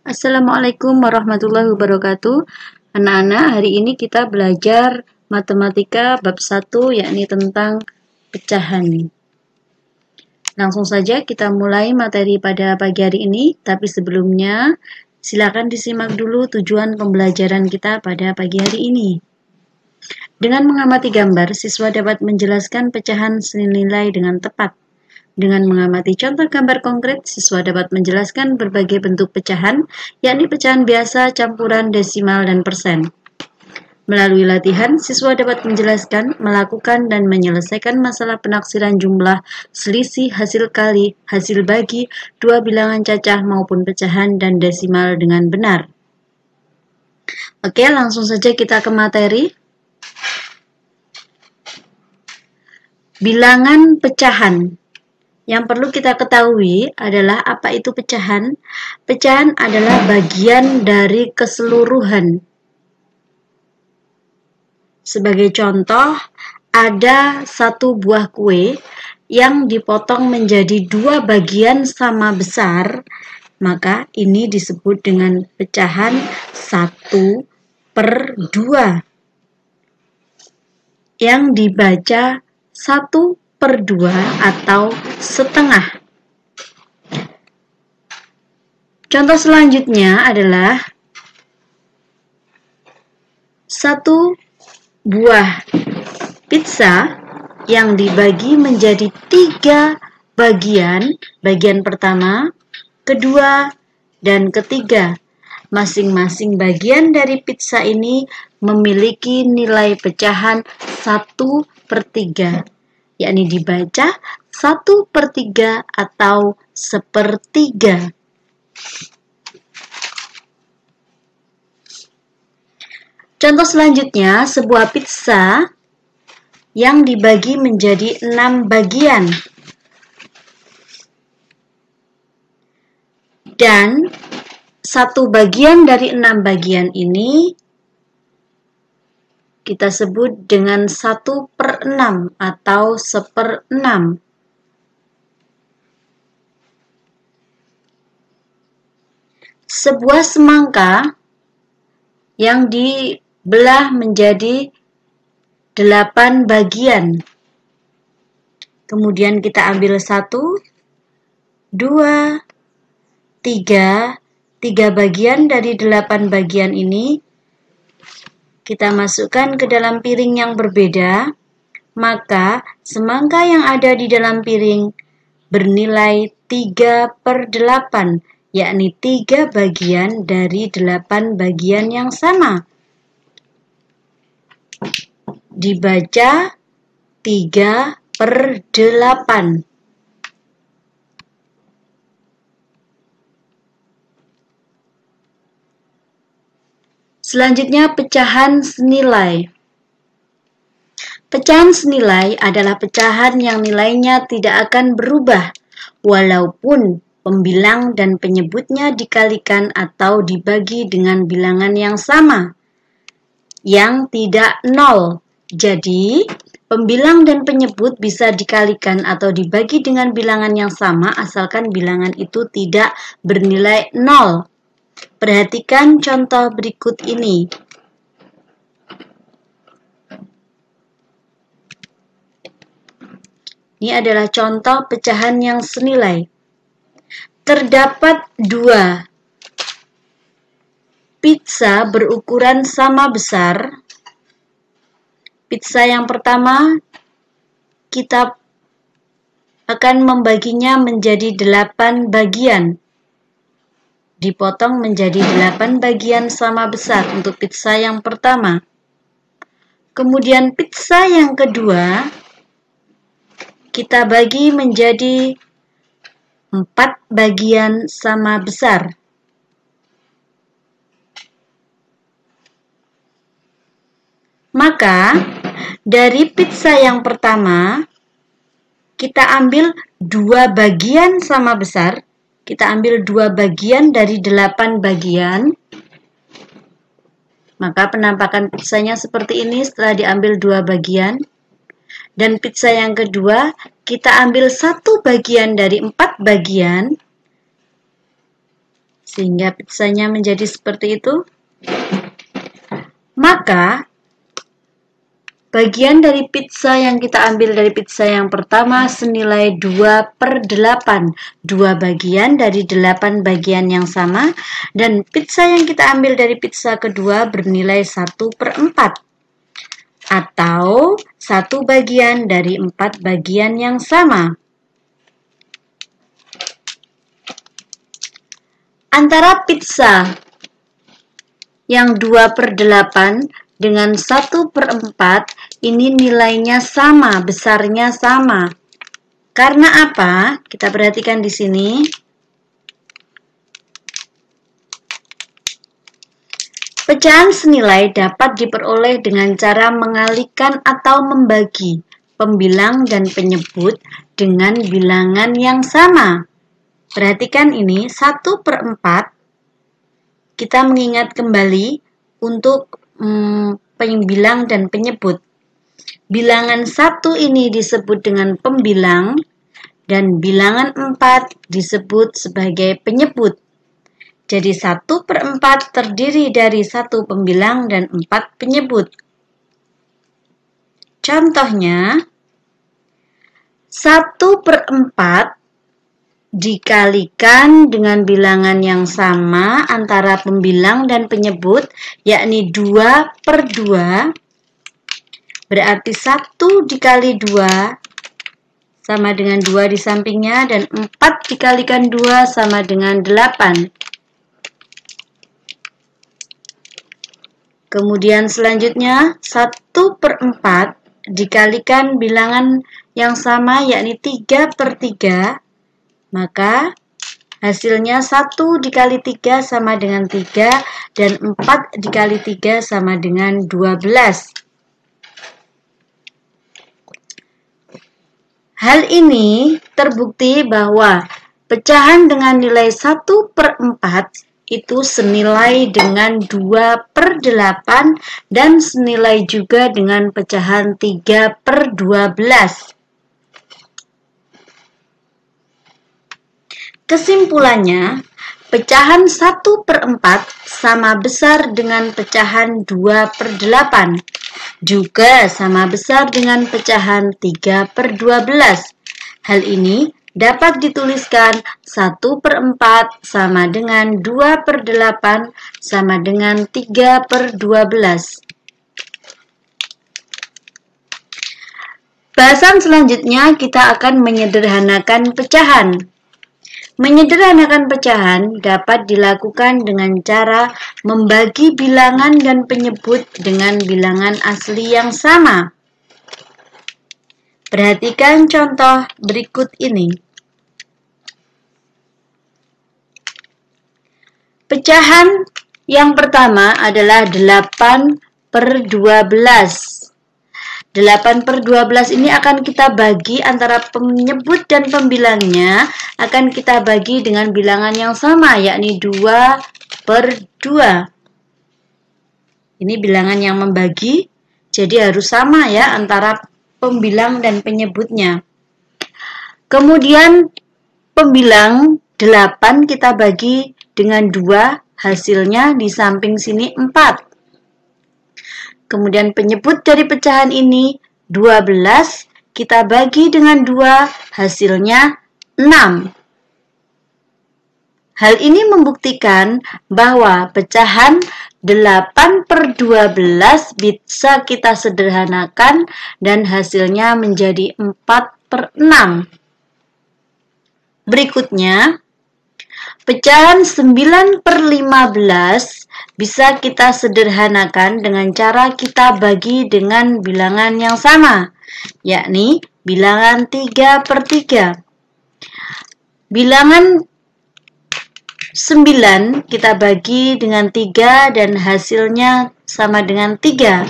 Assalamualaikum warahmatullahi wabarakatuh. Anak-anak, hari ini kita belajar matematika bab 1, yakni tentang pecahan. Langsung saja kita mulai materi pada pagi hari ini, tapi sebelumnya silakan disimak dulu tujuan pembelajaran kita pada pagi hari ini. Dengan mengamati gambar, siswa dapat menjelaskan pecahan senilai dengan tepat. Dengan mengamati contoh gambar konkret, siswa dapat menjelaskan berbagai bentuk pecahan, yakni pecahan biasa, campuran, desimal, dan persen. Melalui latihan, siswa dapat menjelaskan, melakukan, dan menyelesaikan masalah penaksiran jumlah, selisih, hasil kali, hasil bagi, dua bilangan cacah maupun pecahan, dan desimal dengan benar. Oke, langsung saja kita ke materi. Bilangan pecahan. Yang perlu kita ketahui adalah apa itu pecahan. Pecahan adalah bagian dari keseluruhan. Sebagai contoh, ada satu buah kue yang dipotong menjadi dua bagian sama besar, maka ini disebut dengan pecahan 1/2 yang dibaca 1/2 atau setengah. Contoh selanjutnya adalah satu buah pizza yang dibagi menjadi 3 bagian, bagian pertama, kedua, dan ketiga. Masing-masing bagian dari pizza ini memiliki nilai pecahan 1/3, yakni dibaca 1/3 atau 1/3. Contoh selanjutnya, sebuah pizza yang dibagi menjadi 6 bagian. Dan satu bagian dari 6 bagian ini kita sebut dengan 1/6 atau 1/6. Sebuah semangka yang dibelah menjadi 8 bagian. Kemudian kita ambil 1, 2, 3 bagian dari 8 bagian ini kita masukkan ke dalam piring yang berbeda, maka semangka yang ada di dalam piring bernilai 3/8, yakni 3 bagian dari 8 bagian yang sama. Dibaca 3/8. Selanjutnya, pecahan senilai. Pecahan senilai adalah pecahan yang nilainya tidak akan berubah, walaupun pembilang dan penyebutnya dikalikan atau dibagi dengan bilangan yang sama, yang tidak nol. Jadi, pembilang dan penyebut bisa dikalikan atau dibagi dengan bilangan yang sama asalkan bilangan itu tidak bernilai nol. Perhatikan contoh berikut ini. Ini adalah contoh pecahan yang senilai. Terdapat 2 pizza berukuran sama besar. Pizza yang pertama kita akan membaginya menjadi 8 bagian. Dipotong menjadi 8 bagian sama besar untuk pizza yang pertama. Kemudian pizza yang kedua kita bagi menjadi 4 bagian sama besar. Maka dari pizza yang pertama kita ambil 2 bagian sama besar. Kita ambil 2 bagian dari 8 bagian. Maka penampakan pizzanya seperti ini setelah diambil 2 bagian. Dan pizza yang kedua, kita ambil 1 bagian dari 4 bagian. sehingga pizzanya menjadi seperti itu. Maka bagian dari pizza yang kita ambil dari pizza yang pertama senilai 2/8. 2 bagian dari 8 bagian yang sama. Dan pizza yang kita ambil dari pizza kedua bernilai 1/4. Atau 1 bagian dari 4 bagian yang sama. Antara pizza yang 2/8 dengan 1/4 ini nilainya sama, besarnya sama. Karena apa? Kita perhatikan di sini. Pecahan senilai dapat diperoleh dengan cara mengalihkan atau membagi pembilang dan penyebut dengan bilangan yang sama. Perhatikan ini, 1/4. Kita mengingat kembali untuk pembilang dan penyebut. Bilangan 1 ini disebut dengan pembilang dan bilangan 4 disebut sebagai penyebut. Jadi 1/4 terdiri dari 1 pembilang dan 4 penyebut. Contohnya, 1/4 dikalikan dengan bilangan yang sama antara pembilang dan penyebut, yakni 2/2, berarti 1 dikali 2 sama dengan 2 di sampingnya, dan 4 dikalikan 2 sama dengan 8. Kemudian selanjutnya, 1/4 dikalikan bilangan yang sama, yakni 3/3, maka hasilnya 1 dikali 3 sama dengan 3 dan 4 dikali 3 sama dengan 12. Hal ini terbukti bahwa pecahan dengan nilai 1/4 itu senilai dengan 2/8 dan senilai juga dengan pecahan 3/12. Kesimpulannya, pecahan 1/4 sama besar dengan pecahan 2/8, juga sama besar dengan pecahan 3/12. Hal ini dapat dituliskan 1/4 sama dengan 2/8 sama dengan 3/12. Bahasan selanjutnya kita akan menyederhanakan pecahan. Menyederhanakan pecahan dapat dilakukan dengan cara membagi bilangan dan penyebut dengan bilangan asli yang sama. Perhatikan contoh berikut ini. Pecahan yang pertama adalah 8/12. 8/12 ini akan kita bagi antara penyebut dan pembilangnya, akan kita bagi dengan bilangan yang sama, yakni 2/2. Ini bilangan yang membagi, jadi harus sama ya antara pembilang dan penyebutnya. Kemudian pembilang 8 kita bagi dengan 2, hasilnya di samping sini 4. Kemudian penyebut dari pecahan ini 12, kita bagi dengan 2, hasilnya 6. Hal ini membuktikan bahwa pecahan 8/12 bisa kita sederhanakan dan hasilnya menjadi 4/6. Berikutnya, pecahan 9/15 bisa kita sederhanakan dengan cara kita bagi dengan bilangan yang sama, yakni bilangan 3/3. Bilangan 9 kita bagi dengan 3 dan hasilnya sama dengan 3.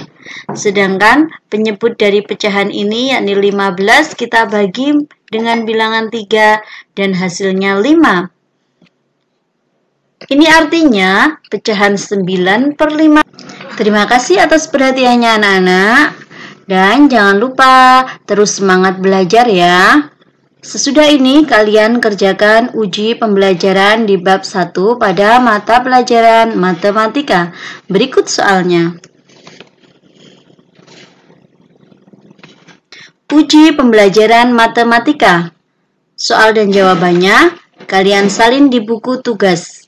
Sedangkan penyebut dari pecahan ini yakni 15 kita bagi dengan bilangan 3 dan hasilnya 5. Ini artinya pecahan 9/5. Terima kasih atas perhatiannya anak-anak. Dan jangan lupa terus semangat belajar ya. Sesudah ini kalian kerjakan uji pembelajaran di bab 1 pada mata pelajaran matematika. Berikut soalnya. Uji pembelajaran matematika. Soal dan jawabannya kalian salin di buku tugas.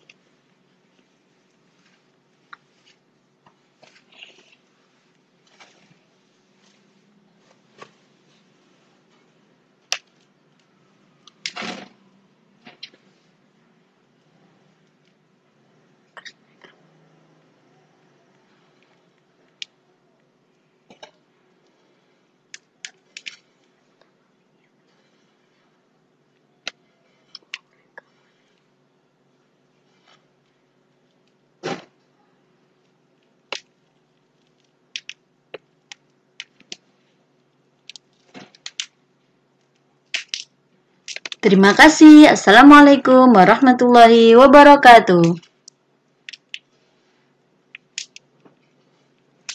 Terima kasih. Assalamualaikum warahmatullahi wabarakatuh.